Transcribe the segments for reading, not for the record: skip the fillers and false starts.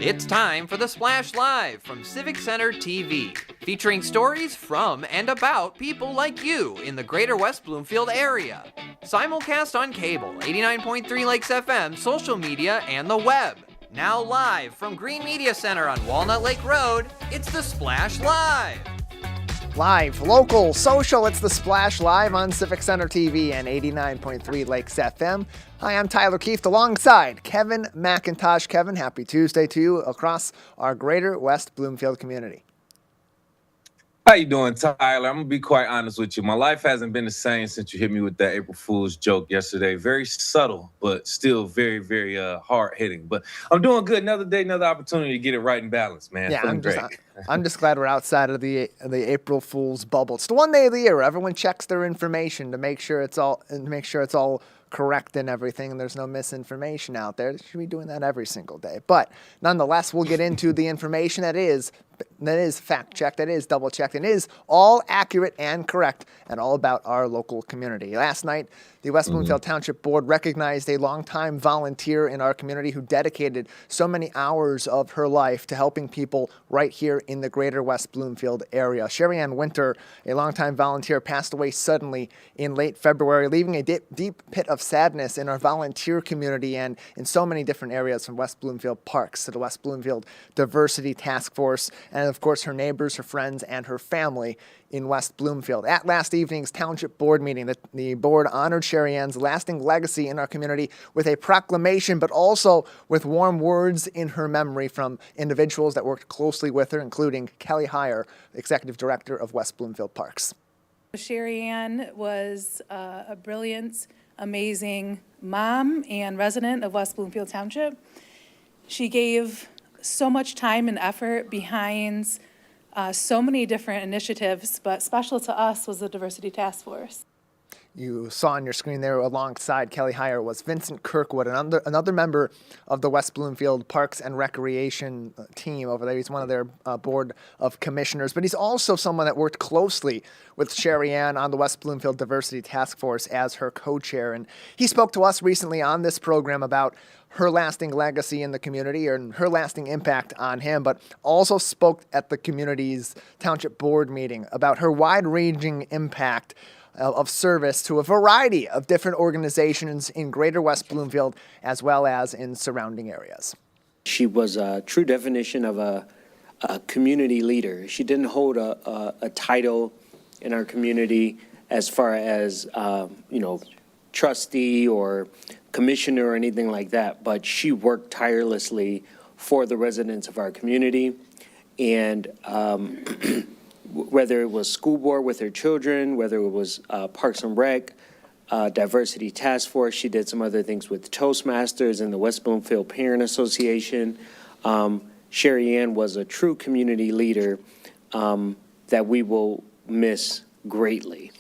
It's time for the Splash Live from Civic Center TV, featuring stories from and about people like you in the Greater West Bloomfield area. Simulcast on cable, 89.3 Lakes FM, social media, and the web. Now live from Green Media Center on Walnut Lake Road, it's the Splash Live. Live, local, social, it's the Splash Live on Civic Center TV and 89.3 Lakes FM. Hi, I'm Tyler Keefe alongside Kevin McIntosh. Kevin, happy Tuesday to you across our Greater West Bloomfield community. How you doing, Tyler? I'm going to be quite honest with you. My life hasn't been the same since you hit me with that April Fool's joke yesterday. Very subtle, but still very, very hard-hitting. But I'm doing good. Another day, another opportunity to get it right and balanced, man. Yeah, Feeling great. I'm just glad we're outside of the April Fool's bubble. It's the one day of the year where everyone checks their information to make sure it's all correct and everything, and there's no misinformation out there. They should be doing that every single day. But nonetheless, we'll get into the information that is fact-checked, that is double-checked, and is all accurate and correct, and all about our local community. Last night, the West Bloomfield Township Board recognized a longtime volunteer in our community who dedicated so many hours of her life to helping people right here in the Greater West Bloomfield area. Sherry Ann Winter, a longtime volunteer, passed away suddenly in late February, leaving a deep pit of sadness in our volunteer community and in so many different areas, from West Bloomfield Parks to the West Bloomfield Diversity Task Force, and of course her neighbors, her friends, and her family in West Bloomfield. At last evening's Township Board meeting, the board honored Sherry Ann's lasting legacy in our community with a proclamation, but also with warm words in her memory from individuals that worked closely with her, including Kelly Heyer, Executive Director of West Bloomfield Parks. Sherry Ann was a brilliant, amazing mom and resident of West Bloomfield Township. She gave so much time and effort behind so many different initiatives, but special to us was the Diversity Task Force. You saw on your screen there alongside Kelly Heyer was Vincent Kirkwood, another member of the West Bloomfield Parks and Recreation team over there. He's one of their board of commissioners, but he's also someone that worked closely with Sherry Ann on the West Bloomfield Diversity Task Force as her co-chair. And he spoke to us recently on this program about her lasting legacy in the community and her lasting impact on him, but also spoke at the community's township board meeting about her wide-ranging impact of service to a variety of different organizations in Greater West Bloomfield as well as in surrounding areas. She was a true definition of a community leader. She didn't hold a title in our community as far as, trustee or commissioner or anything like that, but she worked tirelessly for the residents of our community. And whether it was school board with her children, whether it was Parks and Rec, Diversity Task Force, she did some other things with Toastmasters and the West Bloomfield Parent Association. Sherry Ann was a true community leader that we will miss greatly.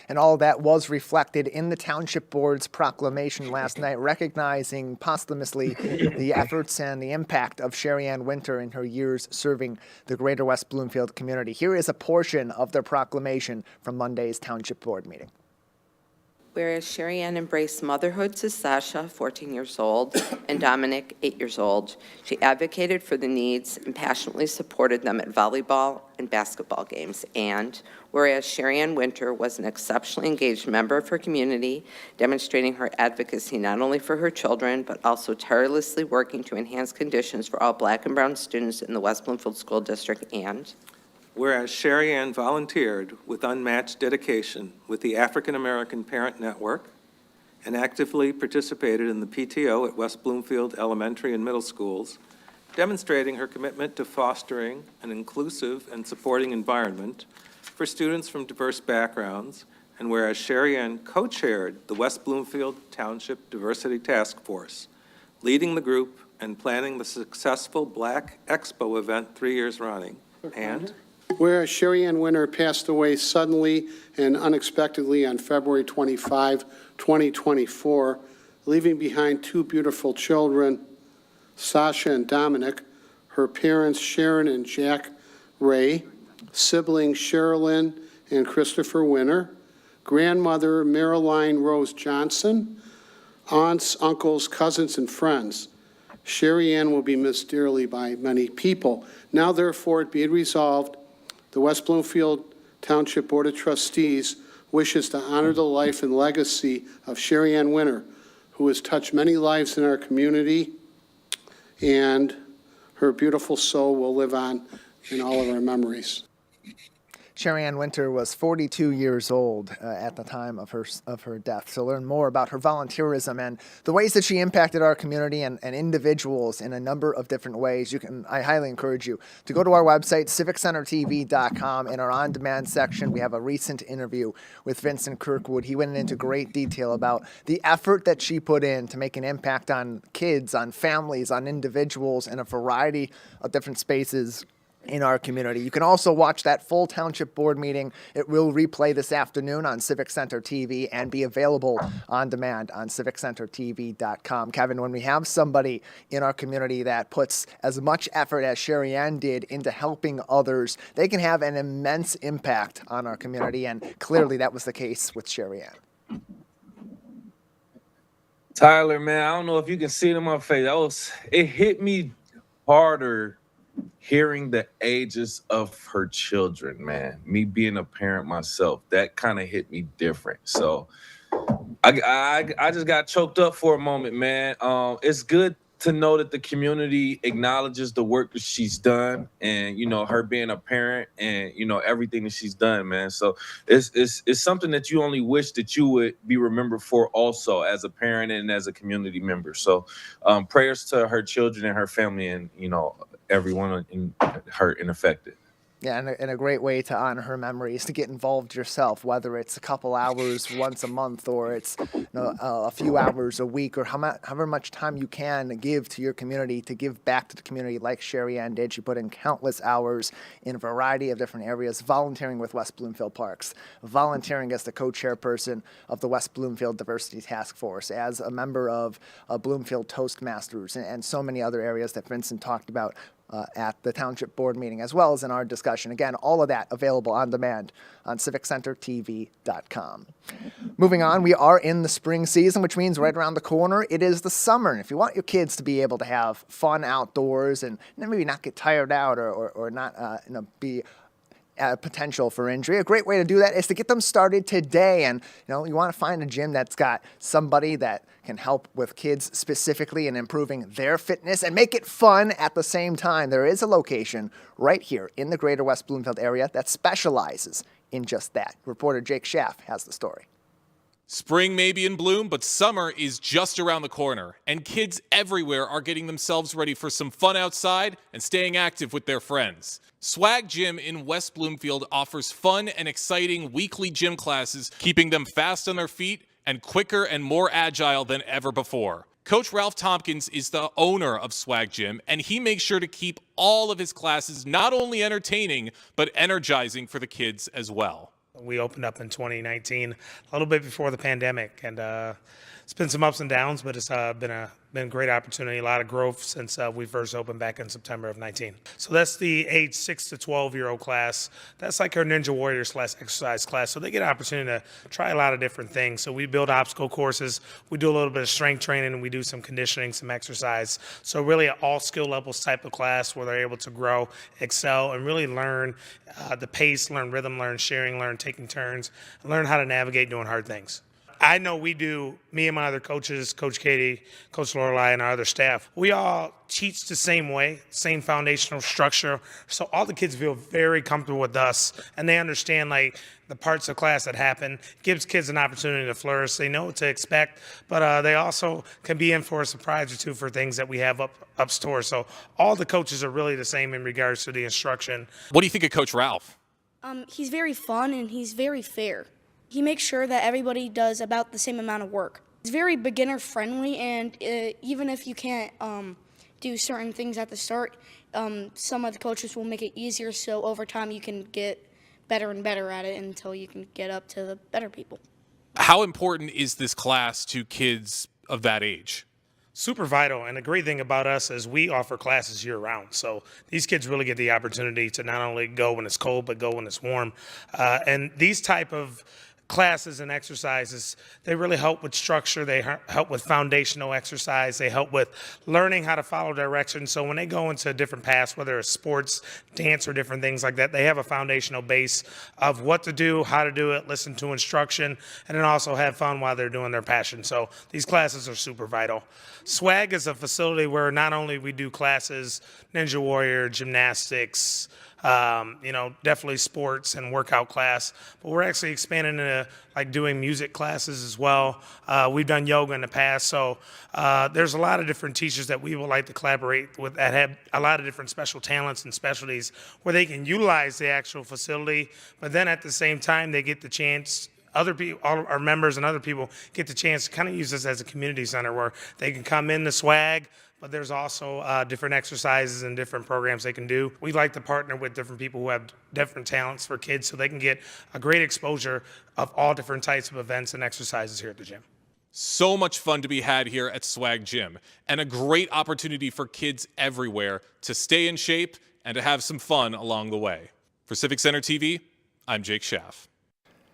And all of that was reflected in the Township Board's proclamation last night, recognizing posthumously the efforts and the impact of Sherry Ann Winter in her years serving the Greater West Bloomfield community. Here is a portion of their proclamation from Monday's Township Board meeting. Whereas Sherry Ann embraced motherhood to Sasha, 14 years old, and Dominic, 8 years old, she advocated for the needs and passionately supported them at volleyball and basketball games. And whereas Sherry Ann Winter was an exceptionally engaged member of her community, demonstrating her advocacy not only for her children, but also tirelessly working to enhance conditions for all Black and brown students in the West Bloomfield School District. And whereas Sherry Ann volunteered with unmatched dedication with the African American Parent Network and actively participated in the PTO at West Bloomfield Elementary and Middle Schools, demonstrating her commitment to fostering an inclusive and supporting environment for students from diverse backgrounds, and whereas Sherry Ann co-chaired the West Bloomfield Township Diversity Task Force, leading the group and planning the successful Black Expo event 3 years running, and whereas Sherry Ann Winter passed away suddenly and unexpectedly on February 25, 2024, leaving behind two beautiful children, Sasha and Dominic, her parents Sharon and Jack Ray, siblings Sherilyn and Christopher Winter, grandmother Marilyn Rose Johnson, aunts, uncles, cousins, and friends. Sherry Ann will be missed dearly by many people. Now therefore be it resolved, the West Bloomfield Township Board of Trustees wishes to honor the life and legacy of Sherry Ann Winter, who has touched many lives in our community, and her beautiful soul will live on in all of our memories. Sherry Ann Winter was 42 years old at the time of her death. To learn more about her volunteerism and the ways that she impacted our community and individuals in a number of different ways, I highly encourage you to go to our website, civiccentertv.com. In our on-demand section, we have a recent interview with Vincent Kirkwood. He went into great detail about the effort that she put in to make an impact on kids, on families, on individuals in a variety of different spaces in our community. You can also watch that full township board meeting. It will replay this afternoon on Civic Center TV and be available on demand on civiccentertv.com. Kevin, when we have somebody in our community that puts as much effort as Sherry Ann did into helping others, they can have an immense impact on our community, and clearly that was the case with Sherry Ann. Tyler, man, I don't know if you can see it in my face. It hit me harder hearing the ages of her children, man. Me being a parent myself, that kind of hit me different. So I just got choked up for a moment, man. It's good to know that the community acknowledges the work that she's done, and her being a parent, and everything that she's done, man. So it's something that you only wish that you would be remembered for, also as a parent and as a community member. So prayers to her children and her family, and everyone hurt and affected. Yeah, and a great way to honor her memory is to get involved yourself, whether it's a couple hours once a month or it's a few hours a week, or however much time you can give to your community, to give back to the community like Sherry Ann did. She put in countless hours in a variety of different areas, volunteering with West Bloomfield Parks, volunteering as the co-chairperson of the West Bloomfield Diversity Task Force, as a member of Bloomfield Toastmasters, and so many other areas that Vincent talked about at the township board meeting, as well as in our discussion. Again, all of that available on demand on civiccentertv.com. Moving on, we are in the spring season, which means right around the corner, it is the summer. And if you want your kids to be able to have fun outdoors and maybe not get tired out or not be potential for injury, a great way to do that is to get them started today. And you want to find a gym that's got somebody that can help with kids specifically in improving their fitness and make it fun at the same time. There is a location right here in the Greater West Bloomfield area that specializes in just that. Reporter Jake Schaff has the story. Spring may be in bloom, but summer is just around the corner, and kids everywhere are getting themselves ready for some fun outside and staying active with their friends. Swag Gym in West Bloomfield offers fun and exciting weekly gym classes, keeping them fast on their feet and quicker and more agile than ever before. Coach Ralph Tompkins is the owner of Swag Gym, and he makes sure to keep all of his classes not only entertaining, but energizing for the kids as well. We opened up in 2019, a little bit before the pandemic, and it's been some ups and downs, but it's been a great opportunity, a lot of growth since we first opened back in September of 19. So that's the age 6 to 12-year-old class. That's like our Ninja Warriors / exercise class. So they get an opportunity to try a lot of different things. So we build obstacle courses, we do a little bit of strength training, and we do some conditioning, some exercise. So really an all skill levels type of class where they're able to grow, excel, and really learn the pace, learn rhythm, learn sharing, learn taking turns, and learn how to navigate doing hard things. I know we do, me and my other coaches, Coach Katie, Coach Lorelei, and our other staff, we all teach the same way, same foundational structure. So all the kids feel very comfortable with us, and they understand the parts of class that happen. Gives kids an opportunity to flourish. They know what to expect, but they also can be in for a surprise or two for things that we have up stores. So all the coaches are really the same in regards to the instruction. What do you think of Coach Ralph? He's very fun and he's very fair. He makes sure that everybody does about the same amount of work. He's very beginner friendly, and even if you can't do certain things at the start, some of the coaches will make it easier, so over time you can get better and better at it until you can get up to the better people. How important is this class to kids of that age? Super vital, and the great thing about us is we offer classes year-round. So these kids really get the opportunity to not only go when it's cold, but go when it's warm. And these type of classes and exercises. They really help with structure. They help with foundational exercise. They help with learning how to follow directions. So when they go into a different path, whether it's sports, dance, or different things like that, they have a foundational base of what to do, how to do it, listen to instruction, and then also have fun while they're doing their passion. So these classes are super vital. SWAG is a facility where not only we do classes, Ninja Warrior, gymnastics, definitely sports and workout class, but we're actually expanding into like doing music classes as well. We've done yoga in the past, so there's a lot of different teachers that we would like to collaborate with that have a lot of different special talents and specialties where they can utilize the actual facility, but then at the same time they get the chance. Other people, all our members and other people get the chance to kind of use this as a community center where they can come in the SWAG, but there's also different exercises and different programs they can do. We like to partner with different people who have different talents for kids so they can get a great exposure of all different types of events and exercises here at the gym. So much fun to be had here at Swag Gym, and a great opportunity for kids everywhere to stay in shape and to have some fun along the way. For Civic Center TV, I'm Jake Schaff.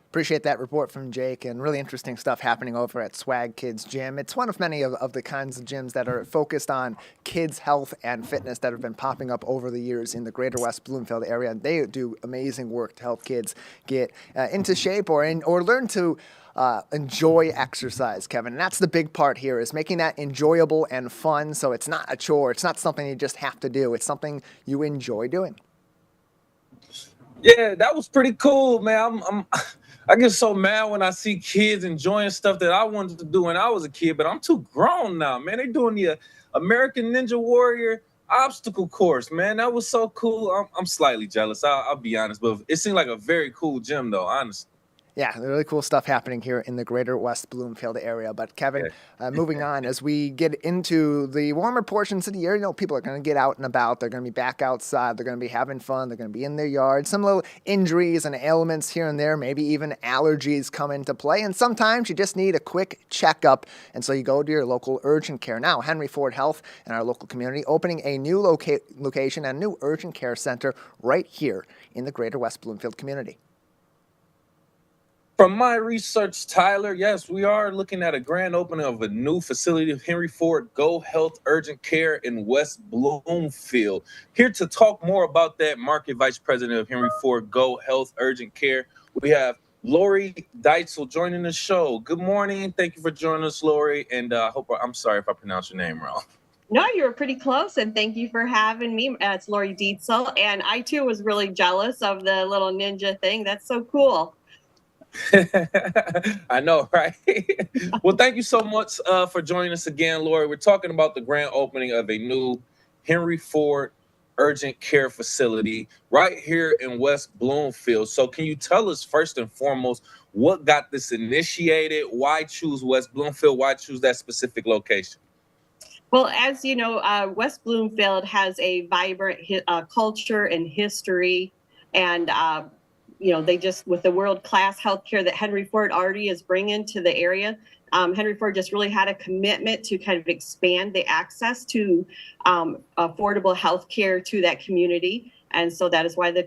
Appreciate that report from Jake, and really interesting stuff happening over at Swag Kids Gym. It's one of many of the kinds of gyms that are focused on kids' health and fitness that have been popping up over the years in the Greater West Bloomfield area. They do amazing work to help kids get into shape or learn to enjoy exercise, Kevin. And that's the big part here, is making that enjoyable and fun, so it's not a chore. It's not something you just have to do. It's something you enjoy doing. Yeah, that was pretty cool, man. I get so mad when I see kids enjoying stuff that I wanted to do when I was a kid, but I'm too grown now, man. They're doing the American Ninja Warrior obstacle course, man. That was so cool. I'm slightly jealous, I'll be honest, but it seemed like a very cool gym, though, honestly. Yeah, really cool stuff happening here in the Greater West Bloomfield area. But Kevin, moving on, as we get into the warmer portions of the year, people are going to get out and about. They're going to be back outside. They're going to be having fun. They're going to be in their yard. Some little injuries and ailments here and there, maybe even allergies come into play. And sometimes you just need a quick checkup. And so you go to your local urgent care. Now, Henry Ford Health and our local community opening a new location and a new urgent care center right here in the Greater West Bloomfield community. From my research, Tyler, yes, we are looking at a grand opening of a new facility of Henry Ford Go Health Urgent Care in West Bloomfield. Here to talk more about that, Market Vice President of Henry Ford Go Health Urgent Care, we have Lori Deitzel joining the show. Good morning. Thank you for joining us, Lori. And I'm sorry if I pronounced your name wrong. No, you were pretty close, and thank you for having me. It's Lori Deitzel, and I, too, was really jealous of the little ninja thing. That's so cool. I know, right? Well, thank you so much for joining us again, Lori. We're talking about the grand opening of a new Henry Ford urgent care facility right here in West Bloomfield. So can you tell us first and foremost what got this initiated? Why choose West Bloomfield? Why choose that specific location? Well, as you know, West Bloomfield has a vibrant culture and history, and they just, with the world-class healthcare that Henry Ford already is bringing to the area, Henry Ford just really had a commitment to kind of expand the access to affordable healthcare to that community. And so that is why the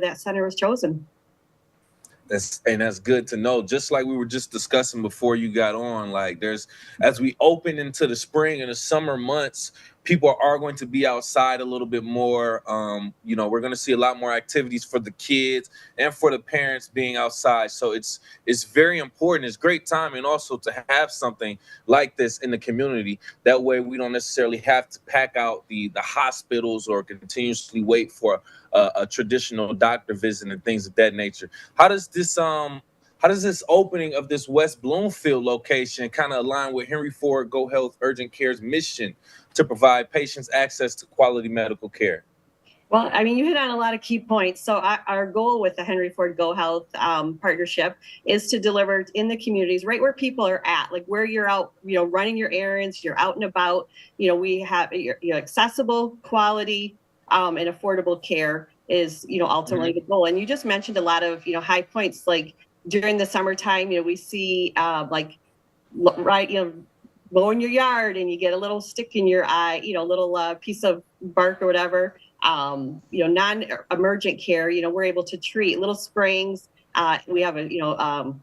that center was chosen. That's good to know. Just like we were just discussing before you got on, like as we open into the spring and the summer months, people are going to be outside a little bit more. We're going to see a lot more activities for the kids and for the parents being outside. So it's very important. It's great timing also to have something like this in the community. That way we don't necessarily have to pack out the hospitals or continuously wait for a traditional doctor visit and things of that nature. How does this opening of this West Bloomfield location kind of align with Henry Ford Go Health Urgent Care's mission to provide patients access to quality medical care? Well, I mean, you hit on a lot of key points. So our goal with the Henry Ford Go Health partnership is to deliver in the communities right where people are at, like where you're out, running your errands, you're out and about. We have your accessible, quality, and affordable care is, ultimately the goal. And you just mentioned a lot of, high points, like during the summertime, we see mowing your yard and you get a little stick in your eye, a little piece of bark or whatever. Non-emergent care, we're able to treat little springs, We have a,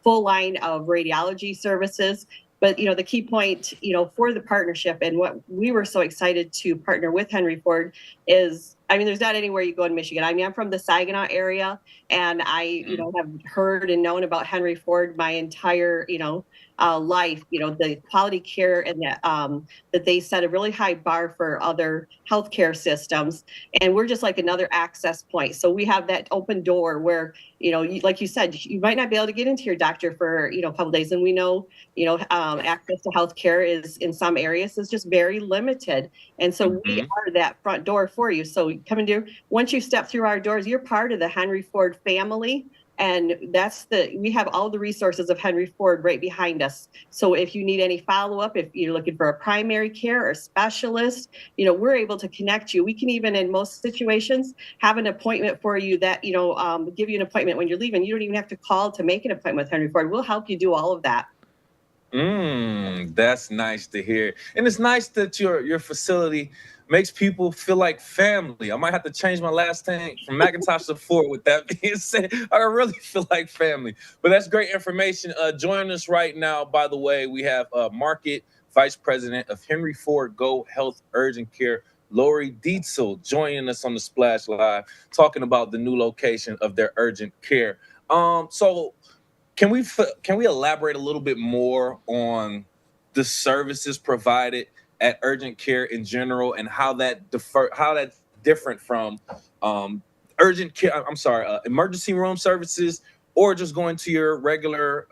full line of radiology services. But, the key point, for the partnership and what we were so excited to partner with Henry Ford is, there's not anywhere you go in Michigan. I'm from the Saginaw area, and I, have heard and known about Henry Ford my entire, life, the quality care and that they set a really high bar for other healthcare systems. And we're just like another access point. So we have that open door where, like you said, you might not be able to get into your doctor for, a couple days. And we know, access to healthcare is in some areas is just very limited. And so we are that front door for you. So once you step through our doors, you're part of the Henry Ford family. And we have all the resources of Henry Ford right behind us. So if you need any follow-up, if you're looking for a primary care or specialist, we're able to connect you. We can even, in most situations, have an appointment for you that, give you an appointment when you're leaving. You don't even have to call to make an appointment with Henry Ford. We'll help you do all of that. That's nice to hear. And it's nice that your facility makes people feel like family. I might have to change my last name from McIntosh to Ford. With that being said, I really feel like family. But that's great information. Joining us right now, by the way, we have Market Vice President of Henry Ford Go Health Urgent Care, Lori Dietzel, joining us on the Splash Live, talking about the new location of their urgent care. So can we elaborate a little bit more on the services provided at urgent care in general and how that's different from urgent care? Emergency room services, or just going to your regular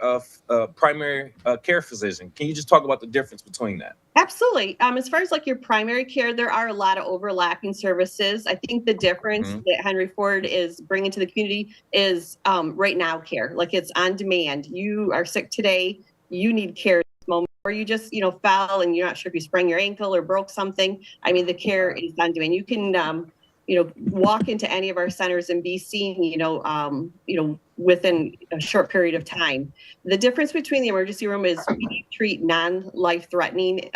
primary care physician. Can you just talk about the difference between that? Absolutely. As far as like your primary care, there are a lot of overlapping services. I think the difference that Henry Ford is bringing to the community is right now care. Like, it's on demand. You are sick today, you need care at this moment, or you just, fell and you're not sure if you sprained your ankle or broke something. The care is on demand. You can, walk into any of our centers and be seen, within a short period of time. The difference between the emergency room is we treat non-life-threatening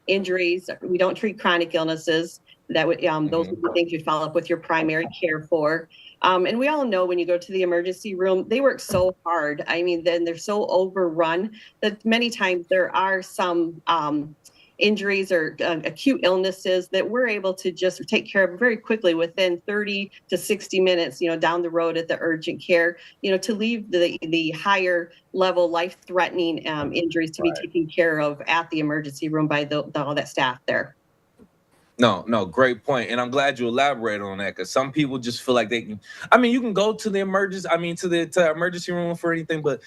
injuries. We don't treat chronic illnesses. Those would be things you'd follow up with your primary care for. And we all know when you go to the emergency room, they work so hard. Then they're so overrun that many times there are some injuries or acute illnesses that we're able to just take care of very quickly within 30 to 60 minutes, down the road at the urgent care, to leave the higher level life-threatening injuries to be taken care of at the emergency room by all that staff there. No, great point. And I'm glad you elaborated on that, because some people just feel like they can, you can go to the emergency room for anything, but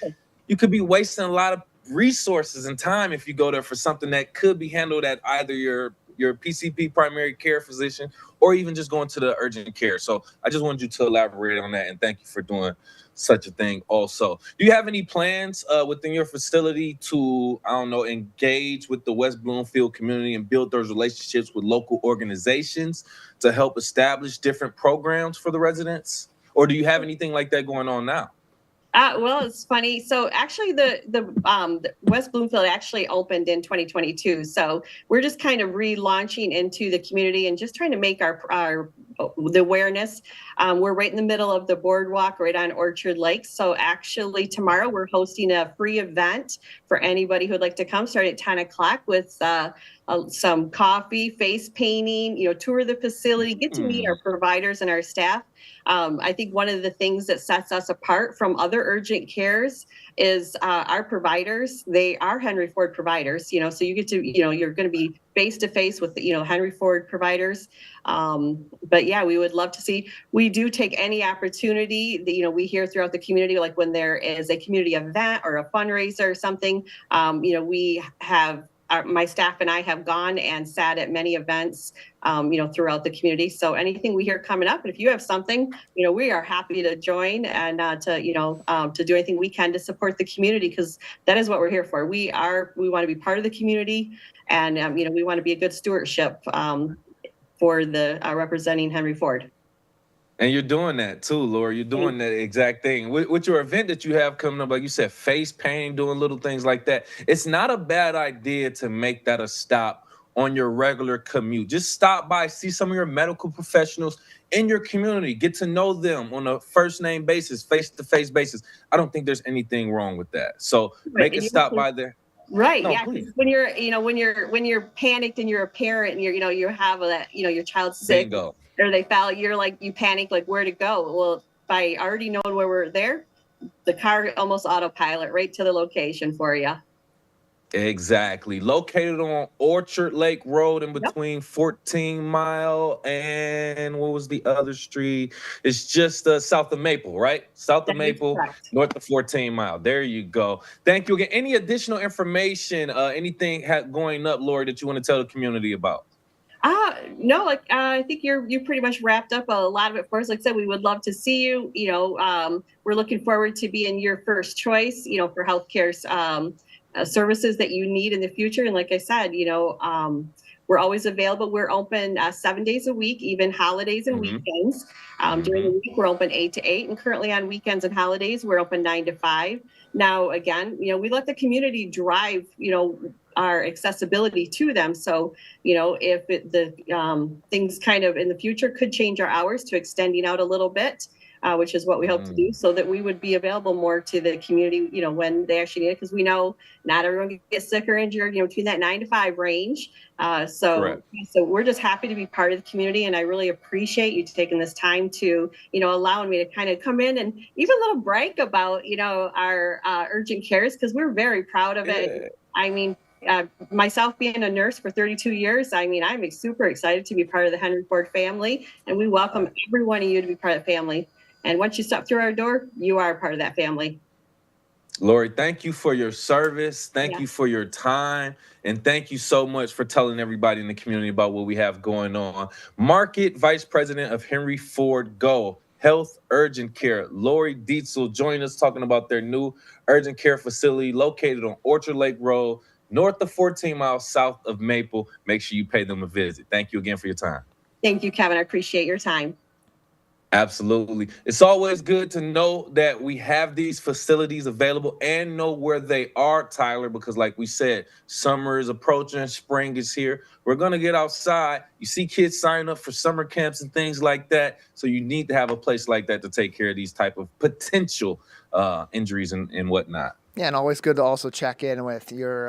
you could be wasting a lot of resources and time if you go there for something that could be handled at either your PCP primary care physician or even just going to the urgent care. So I just wanted you to elaborate on that, and thank you for doing such a thing also. Do you have any plans within your facility to, engage with the West Bloomfield community and build those relationships with local organizations to help establish different programs for the residents? Or do you have anything like that going on now? Well, it's funny. So actually the West Bloomfield actually opened in 2022. So we're just kind of relaunching into the community and just trying to make the awareness. We're right in the middle of the boardwalk, right on Orchard Lake. So actually tomorrow we're hosting a free event for anybody who would like to come, starting at 10 o'clock with some coffee, face painting, tour the facility, get to meet our providers and our staff. I think one of the things that sets us apart from other urgent cares is our providers. They are Henry Ford providers, so you get to, you're going to be face to face with, Henry Ford providers. But yeah, we would love to see, we do take any opportunity that, we hear throughout the community, like when there is a community event or a fundraiser or something, we have, my staff and I have gone and sat at many events, throughout the community. So anything we hear coming up, and if you have something, we are happy to join and to do anything we can to support the community, because that is what we're here for. We want to be part of the community, and we want to be a good stewardship for the representing Henry Ford. And you're doing that too, Laura. You're doing that exact thing. With your event that you have coming up, like you said, face painting, doing little things like that. It's not a bad idea to make that a stop on your regular commute. Just stop by, see some of your medical professionals, in your community, get to know them on a first name basis, face-to-face basis. I don't think there's anything wrong with that. So Right, make and a you stop also- by there. Right, No, yeah, please. 'cause when you're, when you're panicked and you're a parent and you have that, your child's sick Bingo. or they fell, you panic like where to go. Well, by already knowing where we're there, the car almost autopilot right to the location for you. Exactly. Located on Orchard Lake Road in Yep. between 14 Mile and what was the other street? It's just south of Maple, right? South of That is Maple, correct. north of 14 Mile. There you go. Thank you again. Any additional information, anything going up, Lori, that you want to tell the community about? No, I think you pretty much wrapped up a lot of it for us. Like I said, we would love to see you. We're looking forward to being your first choice, for healthcare services that you need in the future. And like I said, we're always available. We're open 7 days a week, even holidays and weekends. During the week, we're open 8 to 8, and currently on weekends and holidays, we're open 9 to 5. Now, again, we let the community drive, our accessibility to them. So, if the things kind of in the future could change our hours to extending out a little bit, which is what we hope to do, so that we would be available more to the community, when they actually need it, because we know not everyone gets sick or injured, between that 9 to 5 range. So we're just happy to be part of the community, and I really appreciate you taking this time to, allowing me to kind of come in and even a little brag about, our urgent cares, because we're very proud of it. I mean, myself being a nurse for 32 years, I'm super excited to be part of the Henry Ford family, and we welcome every one of you to be part of the family. And once you step through our door, you are part of that family. Lori, thank you for your service. Thank you for your time. And thank you so much for telling everybody in the community about what we have going on. Market Vice President of Henry Ford Go Health Urgent Care, Lori Dietzel, joined us talking about their new urgent care facility located on Orchard Lake Road, north of 14 miles south of Maple. Make sure you pay them a visit. Thank you again for your time. Thank you, Kevin. I appreciate your time. Absolutely. It's always good to know that we have these facilities available and know where they are, Tyler, because like we said, summer is approaching, spring is here. We're going to get outside. You see kids sign up for summer camps and things like that. So you need to have a place like that to take care of these type of potential injuries and whatnot. Yeah, and always good to also check in with your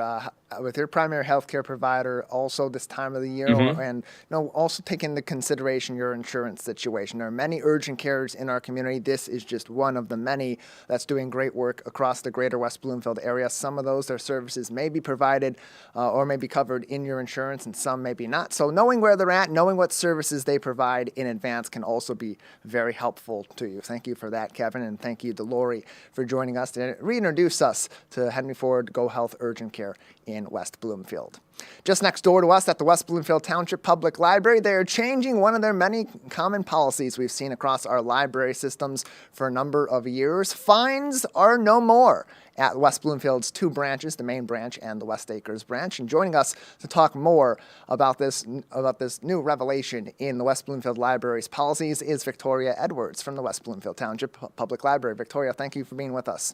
primary healthcare provider also this time of the year, and also take into consideration your insurance situation. There are many urgent cares in our community. This is just one of the many that's doing great work across the Greater West Bloomfield area. Some of their services may be provided or may be covered in your insurance, and some maybe not. So knowing where they're at, knowing what services they provide in advance can also be very helpful to you. Thank you for that, Kevin, and thank you to Lori for joining us to reintroduce us to Henry Ford Go Health Urgent Care in West Bloomfield. Just next door to us at the West Bloomfield Township Public Library, they are changing one of their many common policies we've seen across our library systems for a number of years. Fines are no more at West Bloomfield's two branches, the main branch and the West Acres branch. And joining us to talk more about this new revelation in the West Bloomfield Library's policies is Victoria Edwards from the West Bloomfield Township Public Library. Victoria, thank you for being with us.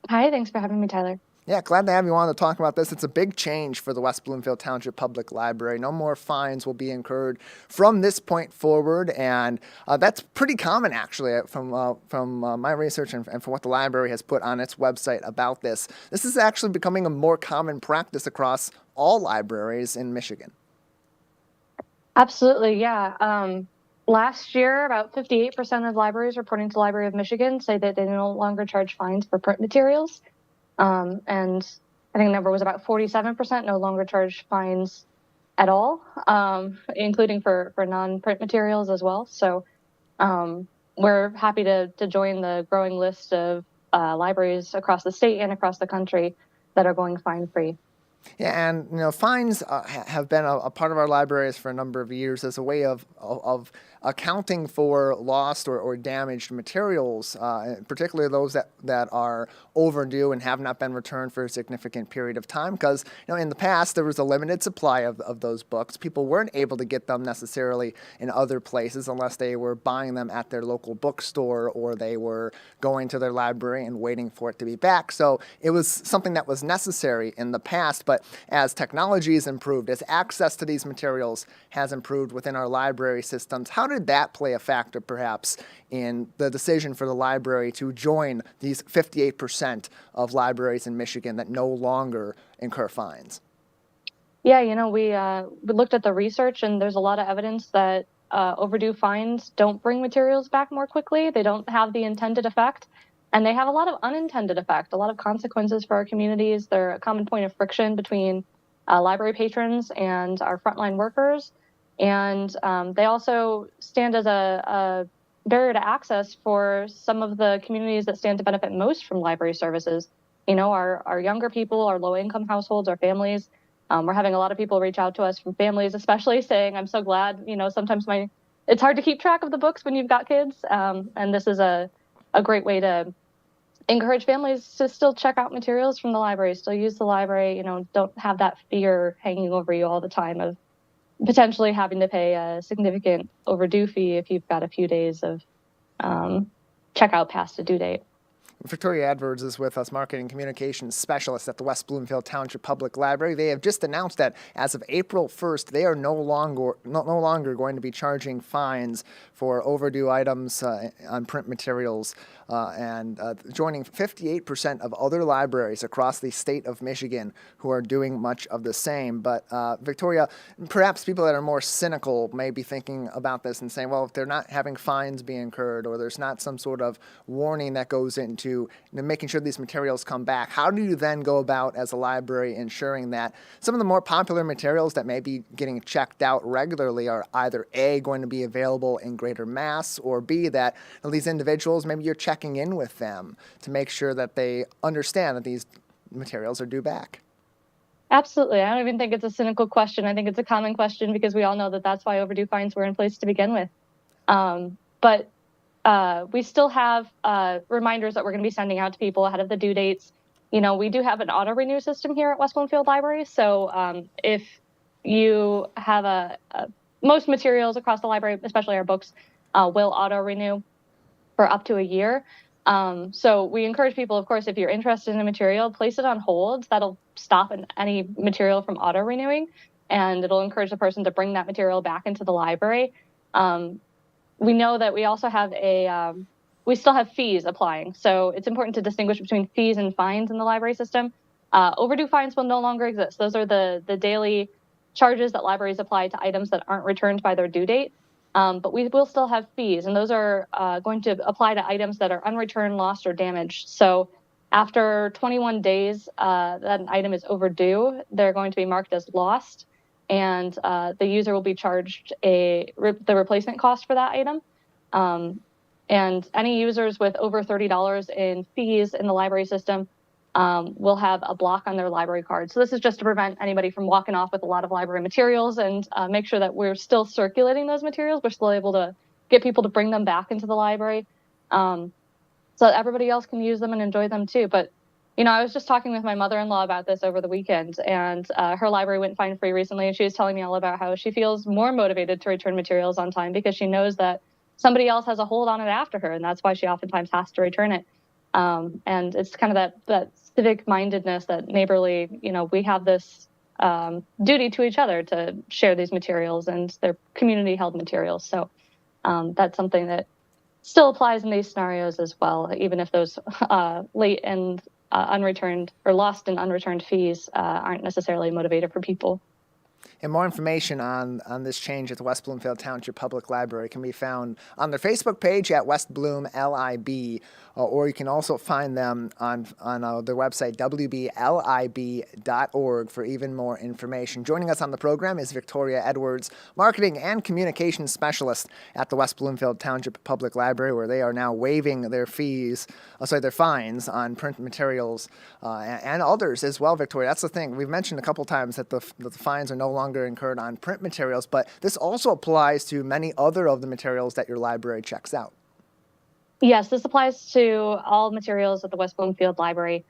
Hi, thanks for having me, Tyler. Yeah, glad to have you on to talk about this. It's a big change for the West Bloomfield Township Public Library. No more fines will be incurred from this point forward, and that's pretty common, actually, from my research and from what the library has put on its website about this. This is actually becoming a more common practice across all libraries in Michigan. Absolutely, yeah. Last year, about 58% of libraries reporting to Library of Michigan say that they no longer charge fines for print materials. And I think the number was about 47% no longer charge fines at all, including for non-print materials as well. So we're happy to join the growing list of libraries across the state and across the country that are going fine-free. Yeah, and fines have been a part of our libraries for a number of years as a way of accounting for lost or damaged materials, particularly those that are overdue and have not been returned for a significant period of time. Because in the past there was a limited supply of those books. People weren't able to get them necessarily in other places unless they were buying them at their local bookstore or they were going to their library and waiting for it to be back. So it was something that was necessary in the past. But as technology has improved, as access to these materials has improved within our library systems, how did that play a factor, perhaps, in the decision for the library to join these 58% of libraries in Michigan that no longer incur fines? Yeah, we looked at the research, and there's a lot of evidence that overdue fines don't bring materials back more quickly. They don't have the intended effect, and they have a lot of unintended effect, a lot of consequences for our communities. They're a common point of friction between library patrons and our frontline workers, and they also stand as a barrier to access for some of the communities that stand to benefit most from library services. Our younger people, our low-income households, our families. We're having a lot of people reach out to us from families, especially saying, I'm so glad, sometimes it's hard to keep track of the books when you've got kids. And this is a great way to encourage families to still check out materials from the library, still use the library, don't have that fear hanging over you all the time of potentially having to pay a significant overdue fee if you've got a few days of checkout past a due date. Victoria Edwards is with us, Marketing Communications Specialist at the West Bloomfield Township Public Library. They have just announced that as of April 1st, they are no longer going to be charging fines for overdue items on print materials, and joining 58% of other libraries across the state of Michigan who are doing much of the same. But Victoria, perhaps people that are more cynical may be thinking about this and saying, well, if they're not having fines being incurred, or there's not some sort of warning that goes into making sure these materials come back, how do you then go about as a library ensuring that some of the more popular materials that may be getting checked out regularly are either A, going to be available in greater mass, or B, that these individuals, maybe you're checking in with them to make sure that they understand that these materials are due back? Absolutely. I don't even think it's a cynical question. I think it's a common question because we all know that that's why overdue fines were in place to begin with. But we still have reminders that we're going to be sending out to people ahead of the due dates. We do have an auto renew system here at West Bloomfield Library. So if you have most materials across the library, especially our books, will auto renew for up to a year. So we encourage people, of course, if you're interested in a material, place it on hold. That'll stop any material from auto renewing, and it'll encourage the person to bring that material back into the library. We know that we also have we still have fees applying. So it's important to distinguish between fees and fines in the library system. Overdue fines will no longer exist. Those are the daily charges that libraries apply to items that aren't returned by their due date. But we will still have fees, and those are going to apply to items that are unreturned, lost, or damaged. So after 21 days that an item is overdue, they're going to be marked as lost, and the user will be charged the replacement cost for that item. And any users with over $30 in fees in the library system will have a block on their library card. So this is just to prevent anybody from walking off with a lot of library materials, and make sure that we're still circulating those materials. We're still able to get people to bring them back into the library so that everybody else can use them and enjoy them too. But, I was just talking with my mother-in-law about this over the weekend, and her library went fine-free recently, and she was telling me all about how she feels more motivated to return materials on time because she knows that somebody else has a hold on it after her, and that's why she oftentimes has to return it. And it's kind of that civic mindedness, that neighborly, we have this duty to each other to share these materials, and they're community held materials. So that's something that still applies in these scenarios as well, even if those late and unreturned or lost and unreturned fees aren't necessarily a motivator for people. And more information on this change at the West Bloomfield Township Public Library can be found on their Facebook page at West Bloom LIB, or you can also find them on their website, wblib.org, for even more information. Joining us on the program is Victoria Edwards, Marketing and Communications Specialist at the West Bloomfield Township Public Library, where they are now waiving their their fines on print materials and others as well, Victoria. That's the thing. We've mentioned a couple times that the fines are no longer incurred on print materials, but this also applies to many other of the materials that your library checks out. Yes, this applies to all materials at the West Bloomfield Library.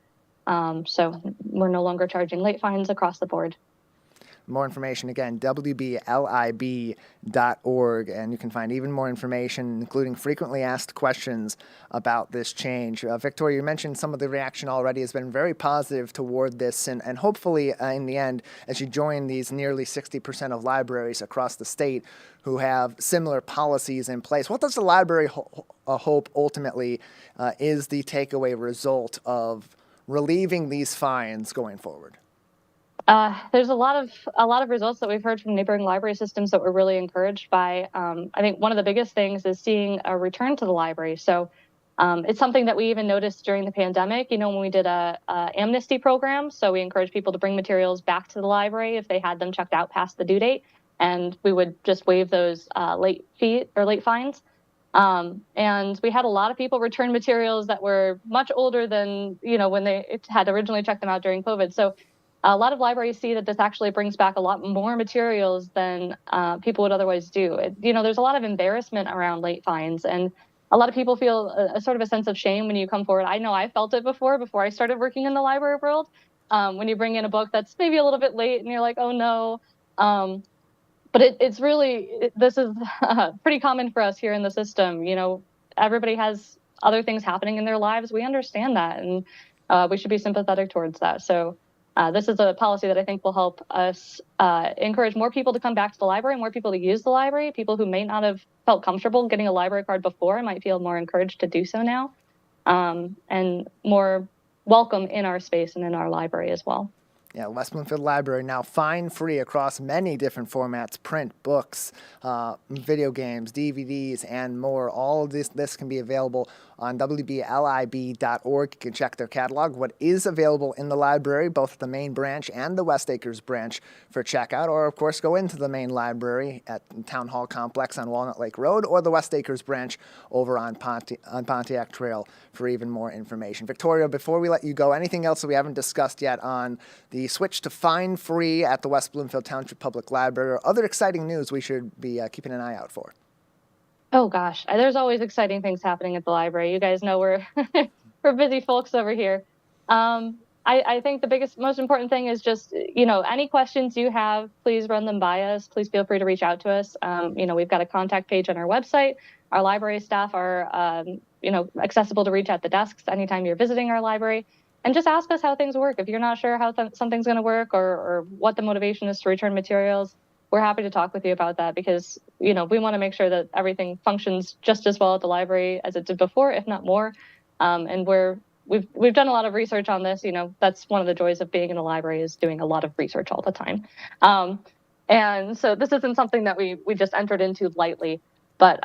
So we're no longer charging late fines across the board. More information, again, WBLIB.org, and you can find even more information, including frequently asked questions about this change. Victoria, you mentioned some of the reaction already has been very positive toward this, and hopefully in the end, as you join these nearly 60% of libraries across the state who have similar policies in place, what does the library hope ultimately is the takeaway result of relieving these fines going forward? There's a lot of results that we've heard from neighboring library systems that we're really encouraged by. I think one of the biggest things is seeing a return to the library. So it's something that we even noticed during the pandemic, when we did a amnesty program. So we encouraged people to bring materials back to the library if they had them checked out past the due date, and we would just waive those late fines. And we had a lot of people return materials that were much older than, when they had originally checked them out during COVID. So a lot of libraries see that this actually brings back a lot more materials than people would otherwise do. There's a lot of embarrassment around late fines, and a lot of people feel a sort of a sense of shame when you come forward. I know I felt it before I started working in the library world. When you bring in a book that's maybe a little bit late and you're like, oh no. But it's really, this is pretty common for us here in the system. Everybody has other things happening in their lives. We understand that, and we should be sympathetic towards that. So this is a policy that I think will help us encourage more people to come back to the library, more people to use the library. People who may not have felt comfortable getting a library card before might feel more encouraged to do so now, and more welcome in our space and in our library as well. Yeah, West Bloomfield Library now fine-free across many different formats: print, books, video games, DVDs, and more. All of this can be available on WBLIB.org. You can check their catalog, what is available in the library, both the main branch and the West Acres branch for checkout, or of course go into the main library at Town Hall Complex on Walnut Lake Road, or the West Acres branch over on Pontiac Trail for even more information. Victoria, before we let you go, anything else that we haven't discussed yet on the switch to fine-free at the West Bloomfield Township Public Library, or other exciting news we should be keeping an eye out for? Oh gosh, there's always exciting things happening at the library. You guys know we're we're busy folks over here. I think the most important thing is just, any questions you have, please run them by us. Please feel free to reach out to us. We've got a contact page on our website. Our library staff are, accessible to reach at the desks anytime you're visiting our library. And just ask us how things work. If you're not sure how something's going to work or what the motivation is to return materials, we're happy to talk with you about that, because, we want to make sure that everything functions just as well at the library as it did before, if not more. And we've done a lot of research on this. That's one of the joys of being in a library, is doing a lot of research all the time. And so this isn't something that we just entered into lightly, but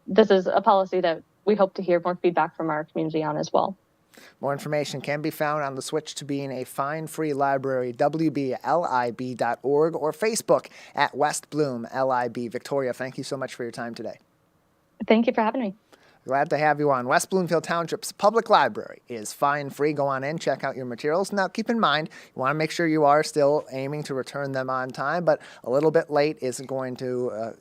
this is a policy that we hope to hear more feedback from our community on as well. More information can be found on the switch to being a fine-free library, WBLIB.org, or Facebook at West Bloom LIB. Victoria, thank you so much for your time today. Thank you for having me. Glad to have you on. West Bloomfield Township's public library is fine-free. Go on in, check out your materials. Now, keep in mind, you want to make sure you are still aiming to return them on time, but a little bit late isn't going to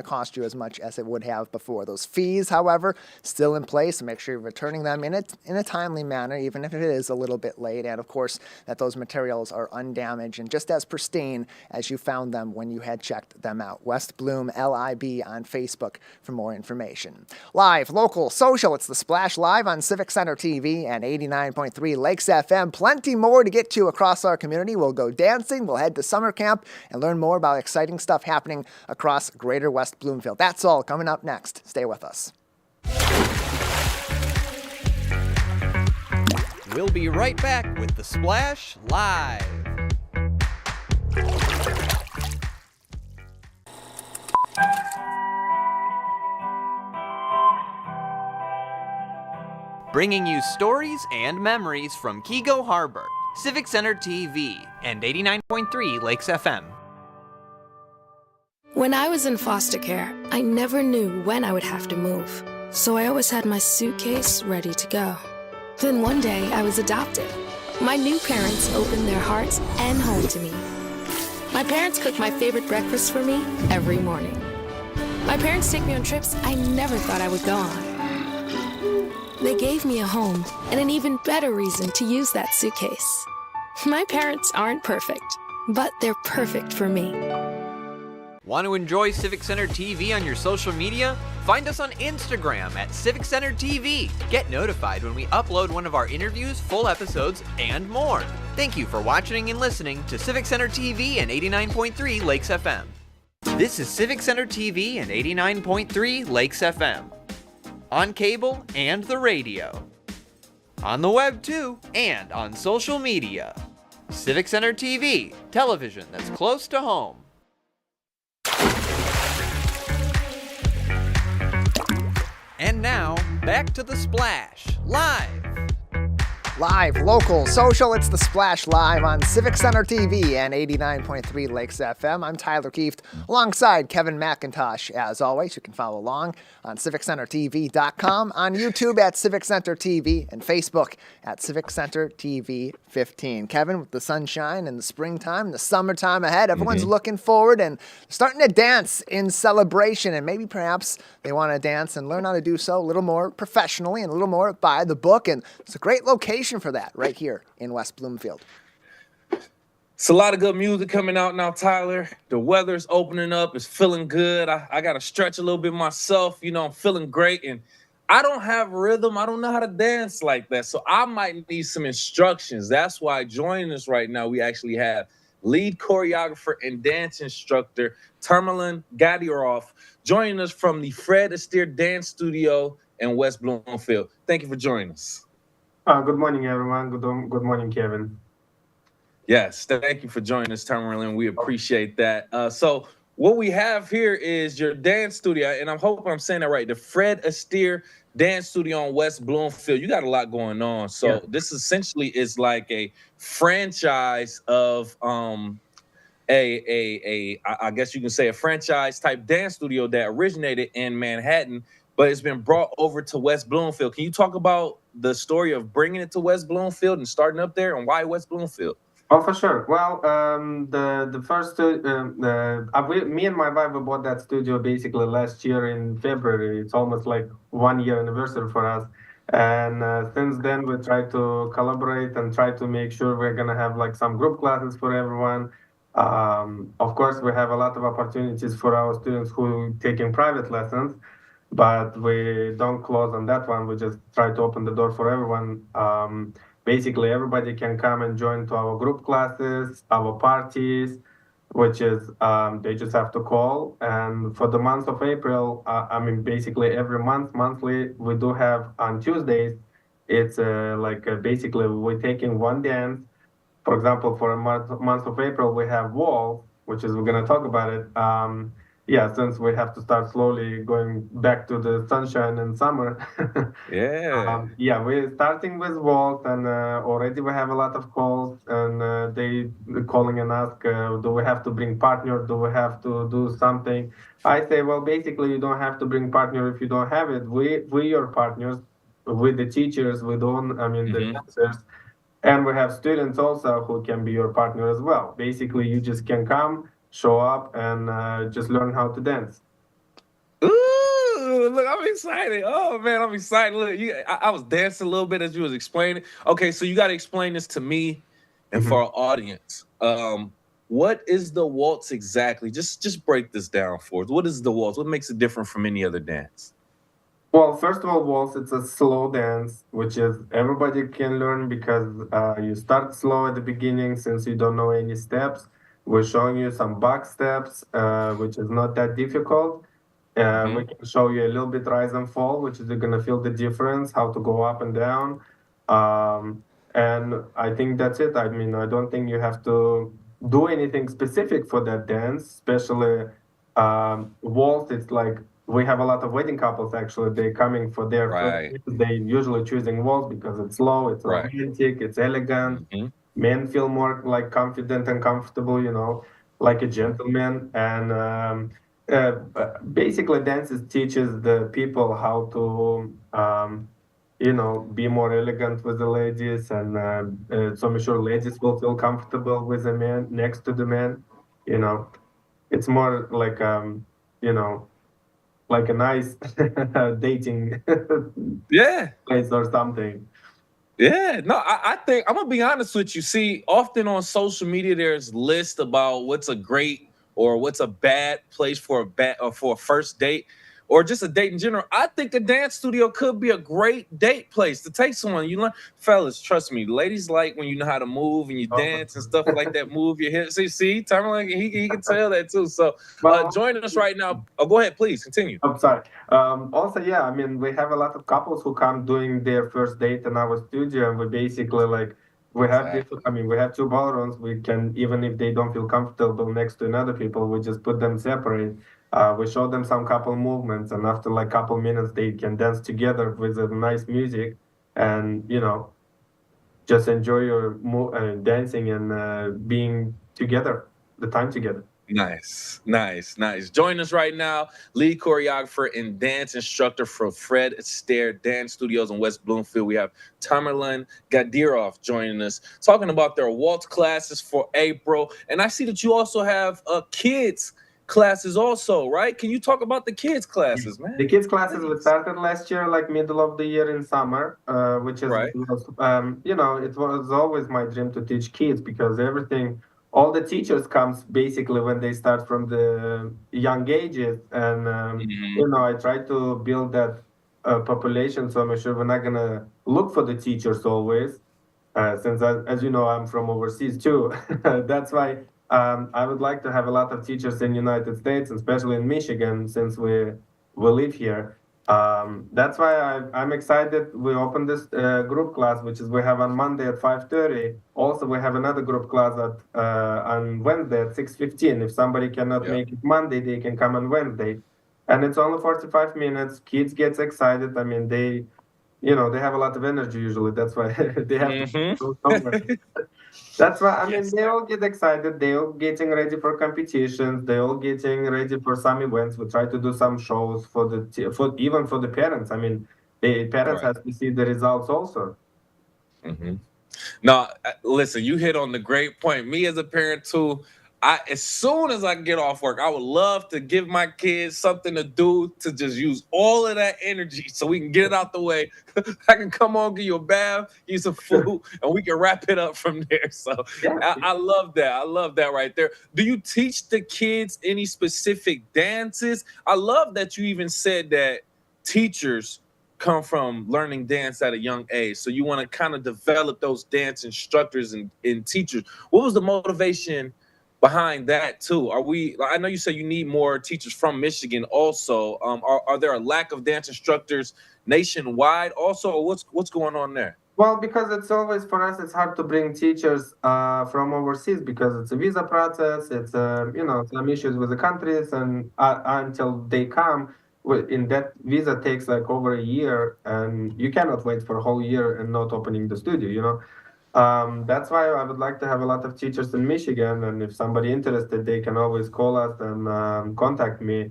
cost you as much as it would have before. Those fees, however, still in place. So make sure you're returning them in a timely manner, even if it is a little bit late. And of course, that those materials are undamaged and just as pristine as you found them when you had checked them out. West Bloom LIB on Facebook for more information. Live, local, social, it's The Splash live on Civic Center TV and 89.3 Lakes FM. Plenty more to get to across our community. We'll go dancing, we'll head to summer camp, and learn more about exciting stuff happening across Greater West Bloomfield. That's all coming up next. Stay with us. We'll be right back with The Splash Live. Bringing you stories and memories from Kego Harbor, Civic Center TV, and 89.3 Lakes FM. When I was in foster care, I never knew when I would have to move, so I always had my suitcase ready to go. Then one day, I was adopted. My new parents opened their hearts and home to me. My parents cook my favorite breakfast for me every morning. My parents take me on trips I never thought I would go on. They gave me a home and an even better reason to use that suitcase. My parents aren't perfect, but they're perfect for me. Want to enjoy Civic Center TV on your social media? Find us on Instagram at Civic Center TV. Get notified when we upload one of our interviews, full episodes, and more. Thank you for watching and listening to Civic Center TV and 89.3 Lakes FM. This is Civic Center TV and 89.3 Lakes FM. On cable and the radio. On the web too, and on social media. Civic Center TV, television that's close to home. And now, back to The Splash, live. Live, local, social, it's The Splash live on Civic Center TV and 89.3 Lakes FM. I'm Tyler Kieft, alongside Kevin McIntosh. As always, you can follow along on CivicCenterTV.com, on YouTube at Civic Center TV, and Facebook at Civic Center TV 15. Kevin, with the sunshine and the springtime, the summertime ahead, everyone's looking forward and starting to dance in celebration, and maybe perhaps they want to dance and learn how to do so a little more professionally and a little more by the book, and it's a great location for that right here in West Bloomfield. It's a lot of good music coming out now, Tyler. The weather's opening up. It's feeling good. I got to stretch a little bit myself. You know, I'm feeling great. And I don't have rhythm. I don't know how to dance like that. So I might need some instructions. That's why joining us right now, we actually have lead choreographer and dance instructor, Termelin Gadiarov, joining us from the Fred Astaire Dance Studio in West Bloomfield. Thank you for joining us. Good morning, everyone. Good morning, Kevin. Yes, thank you for joining us, Termelin. We appreciate that. So what we have here is your dance studio, and I'm hoping I'm saying that right, the Fred Astaire Dance Studio in West Bloomfield. You got a lot going on. So this essentially is like a franchise of I guess you can say a franchise type dance studio that originated in Manhattan, but it's been brought over to West Bloomfield. Can you talk about the story of bringing it to West Bloomfield and starting up there, and why West Bloomfield? Oh, for sure. Well, the first, me and my wife, we bought that studio basically last year in February. It's almost like 1 year anniversary for us. And since then, we try to collaborate and try to make sure we're going to have like some group classes for everyone. Of course, we have a lot of opportunities for our students who taking private lessons, but we don't close on that one. We just try to open the door for everyone. Basically, everybody can come and join to our group classes, our parties, which is they just have to call. And for the month of April, basically every monthly, we do have on Tuesdays, it's basically we're taking one dance. For example, for a month of April, we have Wall, which is, we're going to talk about it. Since we have to start slowly going back to the sunshine and summer. We're starting with Walt, and already we have a lot of calls, and they calling and ask, do we have to bring partner? Do we have to do something? I say, well, basically, you don't have to bring partner if you don't have it. We're your partners, with the teachers, the dancers, and we have students also who can be your partner as well. Basically, you just can come, show up, and just learn how to dance. Ooh, look, I'm excited. Oh, man, I'm excited. Look, I was dancing a little bit as you was explaining. Okay, so you got to explain this to me and for our audience. What is the waltz exactly? Just break this down for us. What is the waltz? What makes it different from any other dance? Well, first of all, waltz, it's a slow dance, which is everybody can learn because you start slow at the beginning since you don't know any steps. We're showing you some box steps, which is not that difficult. We can show you a little bit rise and fall, which is you're going to feel the difference, how to go up and down. And I think that's it. I mean, I don't think you have to do anything specific for that dance, especially waltz. It's like we have a lot of wedding couples, actually. They're coming for their first. They usually choosing waltz because it's slow, it's romantic, it's elegant. Men feel more like confident and comfortable, like a gentleman. And basically, dances teaches the people how to, be more elegant with the ladies. And so I'm sure ladies will feel comfortable with the man, next to the man. It's more like, like a nice dating place or something. Yeah, no, I think I'm gonna be honest with you. See, often on social media, there's lists about what's a great or what's a bad place for a bad or for a first date or just a date in general. I think a dance studio could be a great date place to take someone. You learn, fellas, trust me, ladies like when you know how to move and you dance and stuff like that. Move your hips. See, Timberlake, he can tell that too. So, Well, join us right now. Oh, go ahead, please continue. I'm sorry. Also, yeah, I mean, we have a lot of couples who come doing their first date in our studio, and we basically like we have different. I mean, we have two ballrooms. We can even if they don't feel comfortable next to another people, we just put them separate. We show them some couple movements, and after like couple minutes, they can dance together with nice music, and just enjoy your dancing and being together, the time together. Nice, nice, nice. Join us right now, lead choreographer and dance instructor for Fred Astaire Dance Studios in West Bloomfield. We have Tamerlan Gadirov joining us, talking about their waltz classes for April. And I see that you also have kids classes also, right? Can you talk about the kids classes, man? The kids classes we started last year, like middle of the year in summer, which is, Right. it was always my dream to teach kids because all the teachers comes basically when they start from the young ages, and I try to build that population, so I'm sure we're not gonna look for the teachers always, since as you know, I'm from overseas too. That's why I would like to have a lot of teachers in United States, especially in Michigan, since we live here. That's why I'm excited. We opened this group class, which is we have on Monday at 5:30. Also, we have another group class on Wednesday at 6:15. If somebody cannot make it Monday, they can come on Wednesday, and it's only 45 minutes. Kids gets excited. I mean, they have a lot of energy usually. That's why they have to go somewhere. That's why I mean they all get excited. They all getting ready for competitions. They all getting ready for some events. We try to do some shows for for even for the parents. I mean, the parents Right. have to see the results also. hmm No, listen, you hit on the great point. Me as a parent too, as soon as I get off work, I would love to give my kids something to do to just use all of that energy so we can get it out the way. I can come on, give you a bath, eat some food, and we can wrap it up from there. So Yeah. I love that. I love that right there. Do you teach the kids any specific dances? I love that you even said that teachers come from learning dance at a young age. So you want to kind of develop those dance instructors and teachers. What was the motivation behind that too? I know you said you need more teachers from Michigan also. Are there a lack of dance instructors nationwide also? Or what's going on there? Well, because it's always for us, it's hard to bring teachers from overseas because it's a visa process. It's some issues with the countries, and until they come, in that visa takes like over a year, and you cannot wait for a whole year and not opening the studio. That's why I would like to have a lot of teachers in Michigan, and if somebody interested, they can always call us and contact me,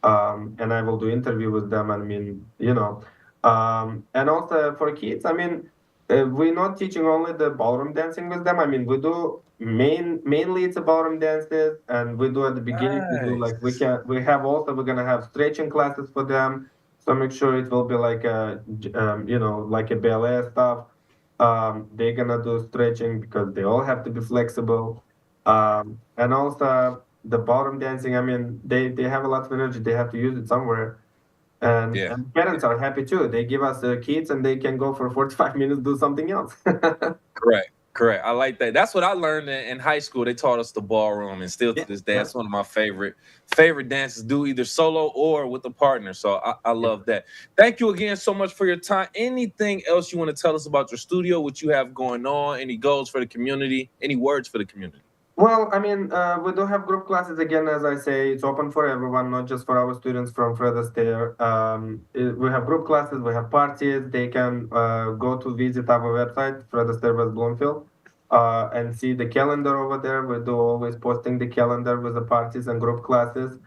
and I will do interview with them. I mean, and also for kids, I mean, we're not teaching only the ballroom dancing with them. I mean, we do mainly it's a ballroom dances, and we do at the beginning we do like Nice. we're gonna have stretching classes for them. So make sure it will be like like a ballet stuff. They're gonna do stretching because they all have to be flexible. And also the ballroom dancing, I mean, they have a lot of energy. They have to use it somewhere. Yeah. And parents are happy too. They give us the kids and they can go for 45 minutes, do something else. Correct. Correct. I like that. That's what I learned in high school. They taught us the ballroom, and still to Yeah, this day, yeah, that's one of my favorite dances. Do either solo or with a partner. So I yeah. love that. Thank you again so much for your time. Anything else you want to tell us about your studio? What you have going on? Any goals for the community? Any words for the community? Well, I mean, we do have group classes again. As I say, it's open for everyone, not just for our students from Fred Astaire. We have group classes, we have parties. They can go to visit our website, Fred Astaire West Bloomfield, and see the calendar over there. We do always posting the calendar with the parties and group classes.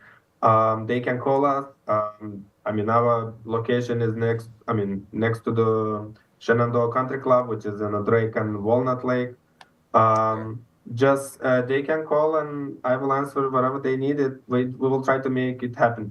They can call us. I mean, our location is next to the Shenandoah Country Club, which is in a Drake and Walnut Lake. Just they can call and I will answer whatever they need it. We will try to make it happen.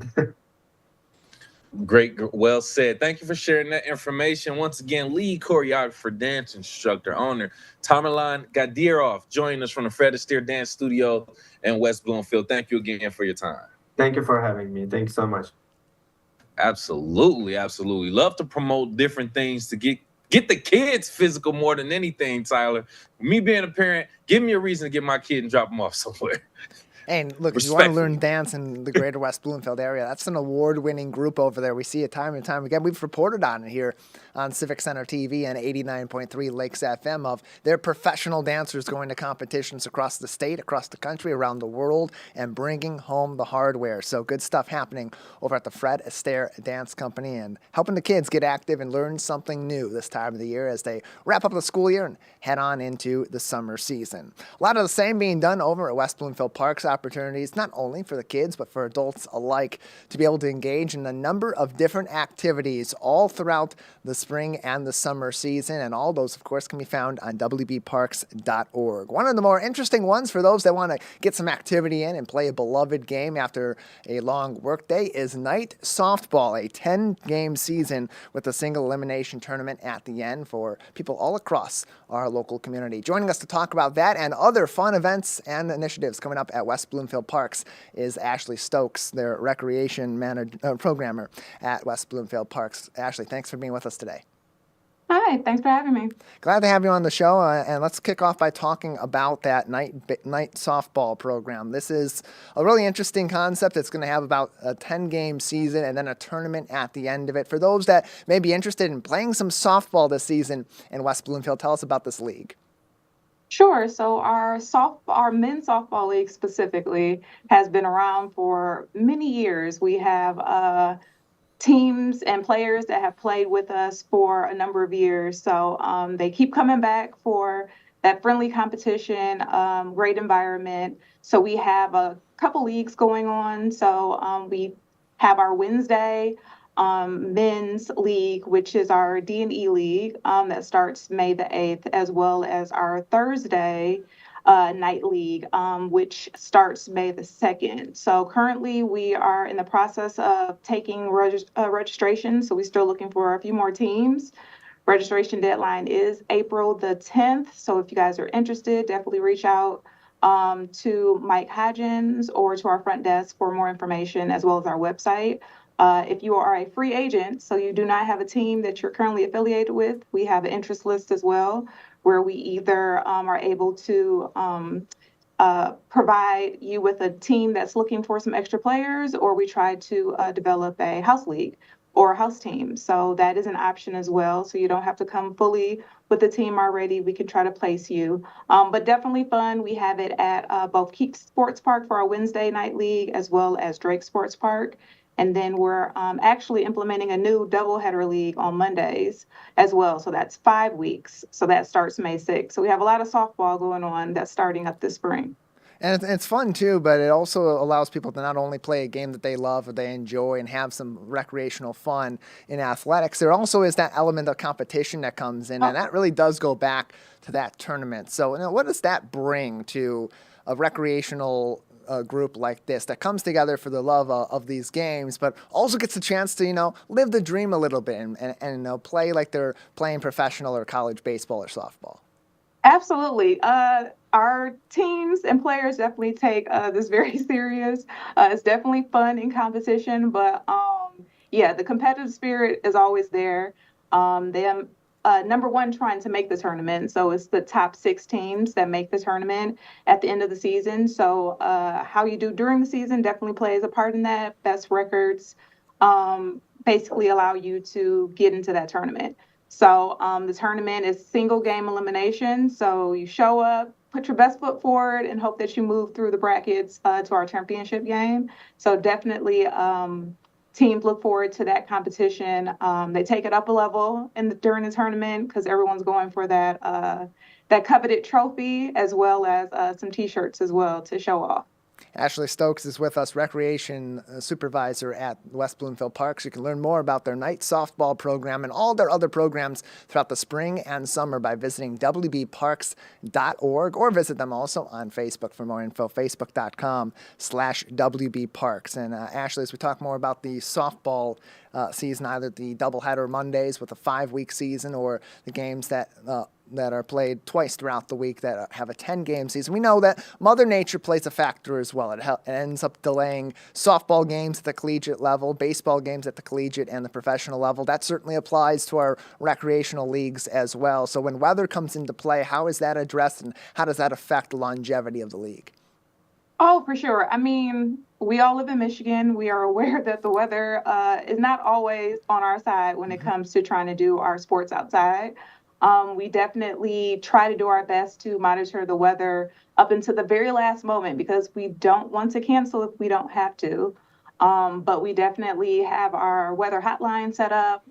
Great, well said. Thank you for sharing that information. Once again, lead choreographer, dance instructor, owner, Tamerlan Gadirov, joining us from the Fred Astaire Dance Studio in West Bloomfield. Thank you again for your time. Thank you for having me. Thank you so much. Absolutely, absolutely. Love to promote different things to get the kids physical more than anything, Tyler. Me being a parent, give me a reason to get my kid and drop them off somewhere. And look, if you want to learn dance in the Greater West Bloomfield area, that's an award-winning group over there. We see it time and time again. We've reported on it here on Civic Center TV and 89.3 Lakes FM of their professional dancers going to competitions across the state, across the country, around the world, and bringing home the hardware. So good stuff happening over at the Fred Astaire Dance Company and helping the kids get active and learn something new this time of the year as they wrap up the school year and head on into the summer season. A lot of the same being done over at West Bloomfield Parks. Opportunities not only for the kids but for adults alike to be able to engage in a number of different activities all throughout the spring and the summer season, and all those of course can be found on wbparks.org. One of the more interesting ones for those that want to get some activity in and play a beloved game after a long workday is night softball, a 10-game season with a single elimination tournament at the end for people all across our local community. Joining us to talk about that and other fun events and initiatives coming up at West Bloomfield Parks is Ashley Stokes, their recreation programmer at West Bloomfield Parks. Ashley, thanks for being with us today. Hi, thanks for having me. Glad to have you on the show, and let's kick off by talking about that night softball program. This is a really interesting concept. It's going to have about a 10-game season and then a tournament at the end of it. For those that may be interested in playing some softball this season in West Bloomfield, tell us about this league. Sure. So our men's softball league specifically has been around for many years. We have teams and players that have played with us for a number of years. So they keep coming back for that friendly competition, great environment. So we have a couple leagues going on. So we have our Wednesday men's league, which is our D&E league that starts May the 8th, as well as our Thursday night league, which starts May the 2nd. So currently we are in the process of taking registration. So we're still looking for a few more teams. Registration deadline is April the 10th. So if you guys are interested, definitely reach out to Mike Hodgins or to our front desk for more information, as well as our website. If you are a free agent, so you do not have a team that you're currently affiliated with, we have an interest list as well, where we either are able to provide you with a team that's looking for some extra players, or we try to develop a house league or a house team. So that is an option as well. So you don't have to come fully with the team already. We can try to place you. But definitely fun. We have it at both Keep Sports Park for our Wednesday night league, as well as Drake Sports Park. And then we're actually implementing a new doubleheader league on Mondays as well. So that's 5 weeks. So that starts May 6th. So we have a lot of softball going on that's starting up this spring. And it's fun too, but it also allows people to not only play a game that they love or they enjoy and have some recreational fun in athletics, there also is that element of competition that comes in, and that really does go back to that tournament. So what does that bring to a recreational group like this that comes together for the love of these games, but also gets a chance to, live the dream a little bit and play like they're playing professional or college baseball or softball? Absolutely. Our teams and players definitely take this very serious. It's definitely fun in competition, but yeah, the competitive spirit is always there. Them number one, trying to make the tournament. So it's the top 6 teams that make the tournament at the end of the season. So how you do during the season definitely plays a part in that. Best records basically allow you to get into that tournament. So the tournament is single game elimination. So you show up, put your best foot forward, and hope that you move through the brackets to our championship game. So definitely teams look forward to that competition. They take it up a level during the tournament because everyone's going for that coveted trophy, as well as some T-shirts as well to show off. Ashley Stokes is with us, recreation supervisor at West Bloomfield Parks. You can learn more about their night softball program and all their other programs throughout the spring and summer by visiting wbparks.org or visit them also on Facebook for more info, facebook.com/wbparks. And Ashley, as we talk more about the softball season, either the doubleheader Mondays with a 5-week season or the games that are played twice throughout the week that have a 10-game season. We know that Mother Nature plays a factor as well. It ends up delaying softball games at the collegiate level, baseball games at the collegiate and the professional level. That certainly applies to our recreational leagues as well. So when weather comes into play, how is that addressed and how does that affect the longevity of the league? Oh, for sure. I mean, we all live in Michigan. We are aware that the weather is not always on our side when it comes to trying to do our sports outside. We definitely try to do our best to monitor the weather up until the very last moment because we don't want to cancel if we don't have to. But we definitely have our weather hotline set up.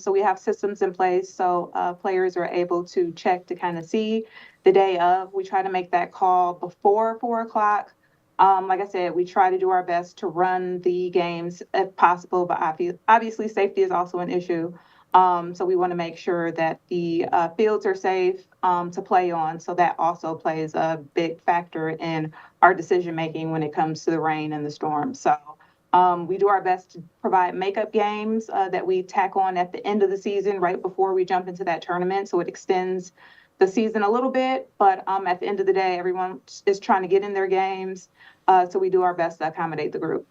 So we have systems in place so players are able to check to kind of see the day of. We try to make that call before 4 o'clock. Like I said, we try to do our best to run the games if possible, but obviously safety is also an issue. So we want to make sure that the fields are safe to play on. So that also plays a big factor in our decision making when it comes to the rain and the storm. So we do our best to provide makeup games that we tack on at the end of the season, right before we jump into that tournament. So it extends the season a little bit, but at the end of the day, everyone is trying to get in their games. So we do our best to accommodate the group.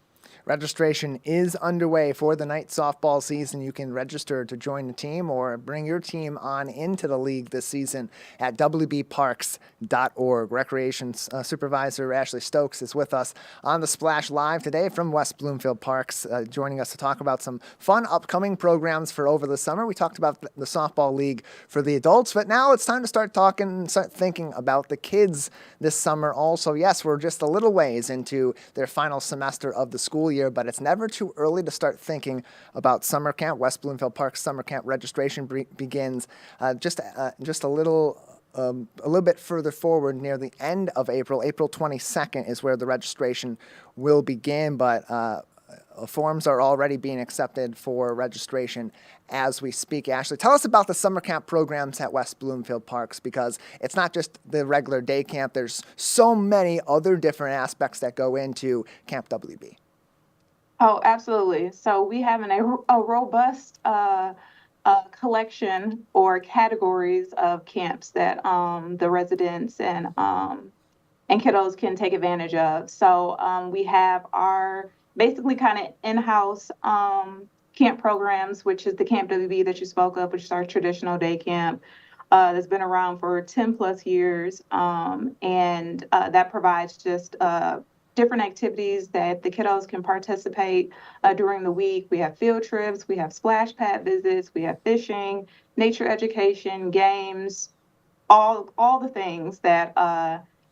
Registration is underway for the night softball season. You can register to join the team or bring your team on into the league this season at wbparks.org. Recreation Supervisor Ashley Stokes is with us on the Splash Live today from West Bloomfield Parks, joining us to talk about some fun upcoming programs for over the summer. We talked about the softball league for the adults, but now it's time to start thinking about the kids this summer also. Yes, we're just a little ways into their final semester of the school year, but it's never too early to start thinking about summer camp. West Bloomfield Park summer camp registration begins just a little bit further forward near the end of April. April 22nd is where the registration will begin, but forms are already being accepted for registration as we speak. Ashley, tell us about the summer camp programs at West Bloomfield Parks, because it's not just the regular day camp. There's so many other different aspects that go into Camp WB. Oh, absolutely. So we have a robust collection or categories of camps that the residents and kiddos can take advantage of. So we have our basically kind of in-house camp programs, which is the Camp WB that you spoke of, which is our traditional day camp that's been around for 10 plus years. And that provides just different activities that the kiddos can participate during the week. We have field trips, we have splash pad visits, we have fishing, nature education, games, all the things that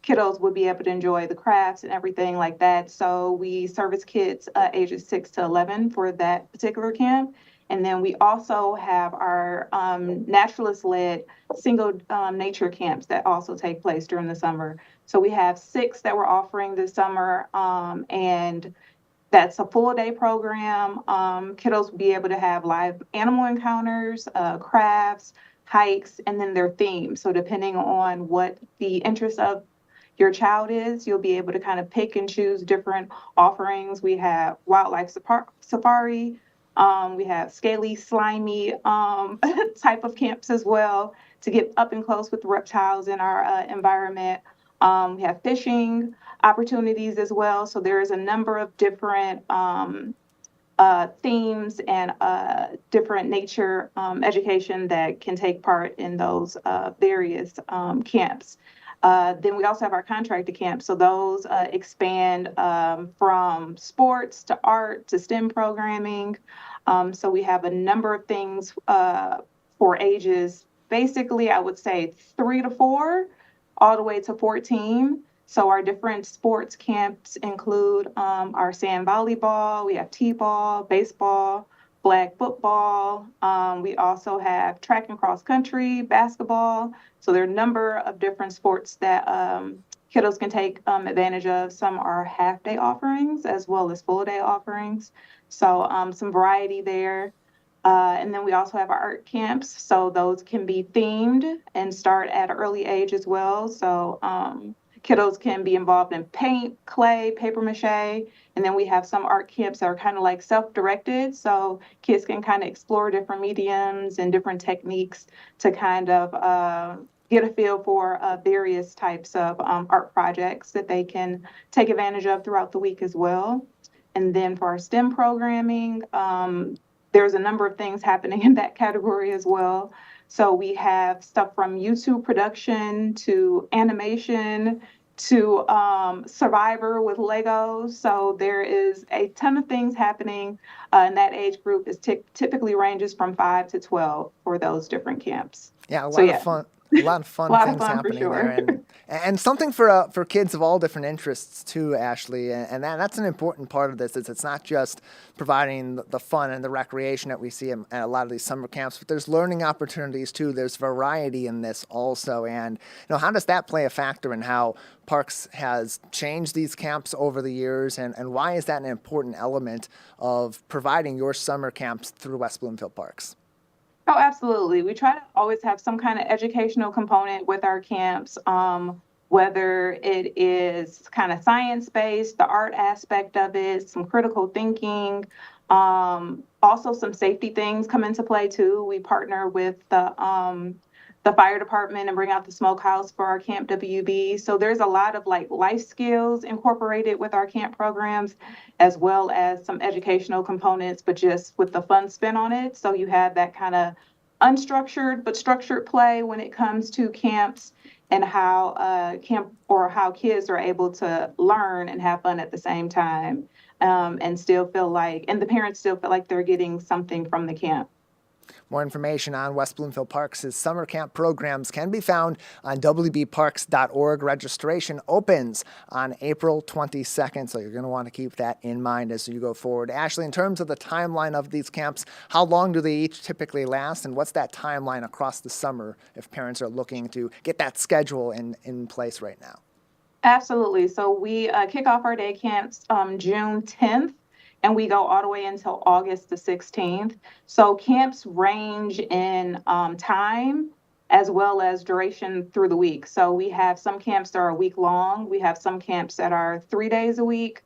kiddos would be able to enjoy, the crafts and everything like that. So we service kids ages 6 to 11 for that particular camp. And then we also have our naturalist-led single nature camps that also take place during the summer. So we have 6 that we're offering this summer, and that's a full day program. Kiddos will be able to have live animal encounters, crafts, hikes, and then their themes. So depending on what the interest of your child is, you'll be able to kind of pick and choose different offerings. We have wildlife safari. We have scaly, slimy type of camps as well to get up and close with the reptiles in our environment. We have fishing opportunities as well. So there is a number of different themes and different nature education that can take part in those various camps. Then we also have our contracted camps. So those expand from sports to art to STEM programming. So we have a number of things for ages, basically, I would say 3 to 4, all the way to 14. So our different sports camps include our sand volleyball, we have t-ball, baseball, flag football. We also have track and cross country, basketball. So there are a number of different sports that kiddos can take advantage of. Some are half-day offerings as well as full-day offerings. So some variety there. And then we also have our art camps. So those can be themed and start at an early age as well. So kiddos can be involved in paint, clay, paper mache. And then we have some art camps that are kind of like self-directed. So kids can kind of explore different mediums and different techniques to kind of get a feel for various types of art projects that they can take advantage of throughout the week as well. And then for our STEM programming, there's a number of things happening in that category as well. So we have stuff from YouTube production to animation to Survivor with Legos. So there is a ton of things happening in that age group. It typically ranges from 5 to 12 for those different camps. Yeah, a lot of fun. A lot of fun things happening there, and something for kids of all different interests too, Ashley. And that's an important part of this. Is it's not just providing the fun and the recreation that we see at a lot of these summer camps, but there's learning opportunities too. There's variety in this also, and how does that play a factor in how Parks has changed these camps over the years, and why is that an important element of providing your summer camps through West Bloomfield Parks? Oh, absolutely. We try to always have some kind of educational component with our camps, whether it is kind of science-based, the art aspect of it, some critical thinking, also some safety things come into play too. We partner with the fire department and bring out the smokehouse for our Camp WB. So there's a lot of like life skills incorporated with our camp programs, as well as some educational components, but just with the fun spin on it. So you have that kind of unstructured but structured play when it comes to camps and how how kids are able to learn and have fun at the same time, and still feel like, and the parents still feel like they're getting something from the camp. More information on West Bloomfield Parks' summer camp programs can be found on wbparks.org. Registration opens on April 22nd, so you're going to want to keep that in mind as you go forward. Ashley, in terms of the timeline of these camps, how long do they each typically last, and what's that timeline across the summer if parents are looking to get that schedule in place right now? Absolutely. So we kick off our day camps June 10th. And we go all the way until August the 16th. So camps range in time as well as duration through the week. So we have some camps that are a week long. We have some camps that are 3 days a week.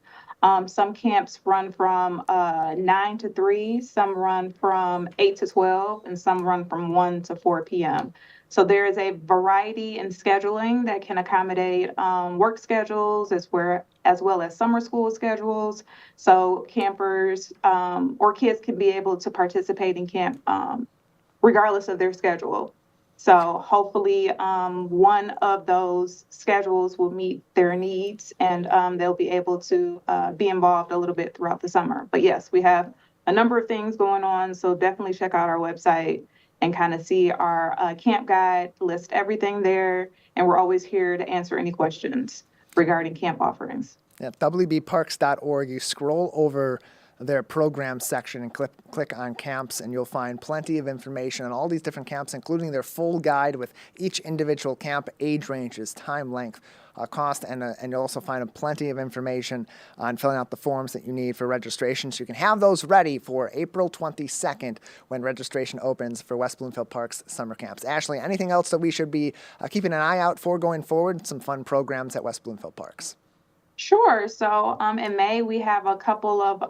Some camps run from 9 to 3. Some run from 8 to 12. And some run from 1 to 4 p.m. So there is a variety in scheduling that can accommodate work schedules as well as summer school schedules. So campers or kids can be able to participate in camp regardless of their schedule. So hopefully one of those schedules will meet their needs, and they'll be able to be involved a little bit throughout the summer. But yes, we have a number of things going on, so definitely check out our website and kind of see our camp guide, list everything there, and we're always here to answer any questions regarding camp offerings. At wbparks.org, you scroll over their program section and click on camps, and you'll find plenty of information on all these different camps, including their full guide with each individual camp, age ranges, time length, cost, and you'll also find plenty of information on filling out the forms that you need for registration, so you can have those ready for April 22nd when registration opens for West Bloomfield Parks summer camps. Ashley, anything else that we should be keeping an eye out for going forward? Some fun programs at West Bloomfield Parks. Sure. So in May, we have a couple of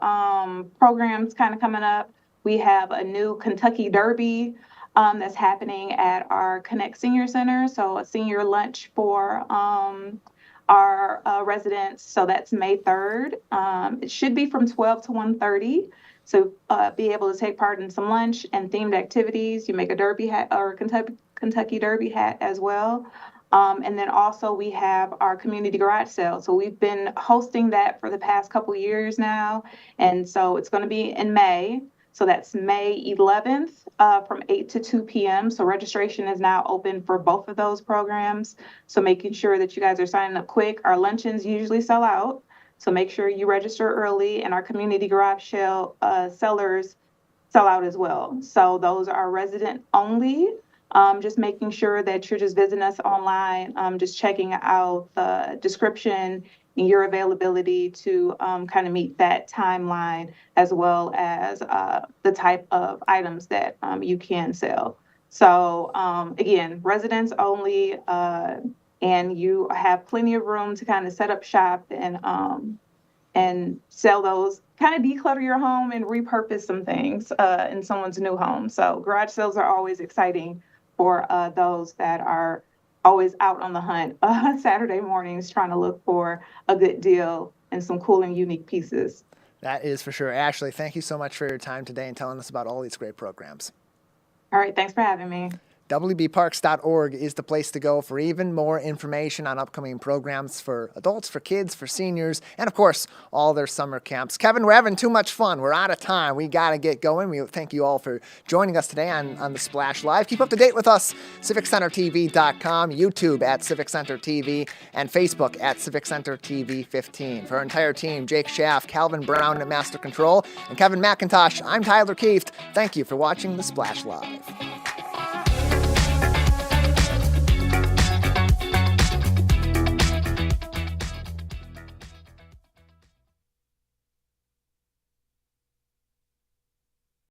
programs kind of coming up. We have a new Kentucky Derby that's happening at our Connect Senior Center. So a senior lunch for our residents. So that's May 3rd. It should be from 12 to 1:30. So be able to take part in some lunch and themed activities. You make a Derby hat or Kentucky Derby hat as well. And then also we have our community garage sale. So we've been hosting that for the past couple years now. And so it's going to be in May. So that's May 11th from 8 to 2 p.m. So registration is now open for both of those programs. So making sure that you guys are signing up quick. Our luncheons usually sell out. So make sure you register early, and our community garage sale sellers sell out as well. So those are resident only. just making sure that you're just visiting us online, just checking out the description and your availability to kind of meet that timeline, as well as the type of items that you can sell. So again, residents only, and you have plenty of room to kind of set up shop and sell those, kind of declutter your home and repurpose some things in someone's new home. So garage sales are always exciting for those that are always out on the hunt Saturday mornings trying to look for a good deal and some cool and unique pieces. That is for sure. Ashley, thank you so much for your time today and telling us about all these great programs. All right, thanks for having me. WBparks.org is the place to go for even more information on upcoming programs for adults, for kids, for seniors, and of course, all their summer camps. Kevin, we're having too much fun. We're out of time. We got to get going. We thank you all for joining us today on the Splash Live. Keep up to date with us, CivicCenterTV.com, YouTube at Civic Center TV, and Facebook at Civic Center TV 15. For our entire team, Jake Schaff, Calvin Brown at Master Control, and Kevin McIntosh, I'm Tyler Keefe. Thank you for watching the Splash Live.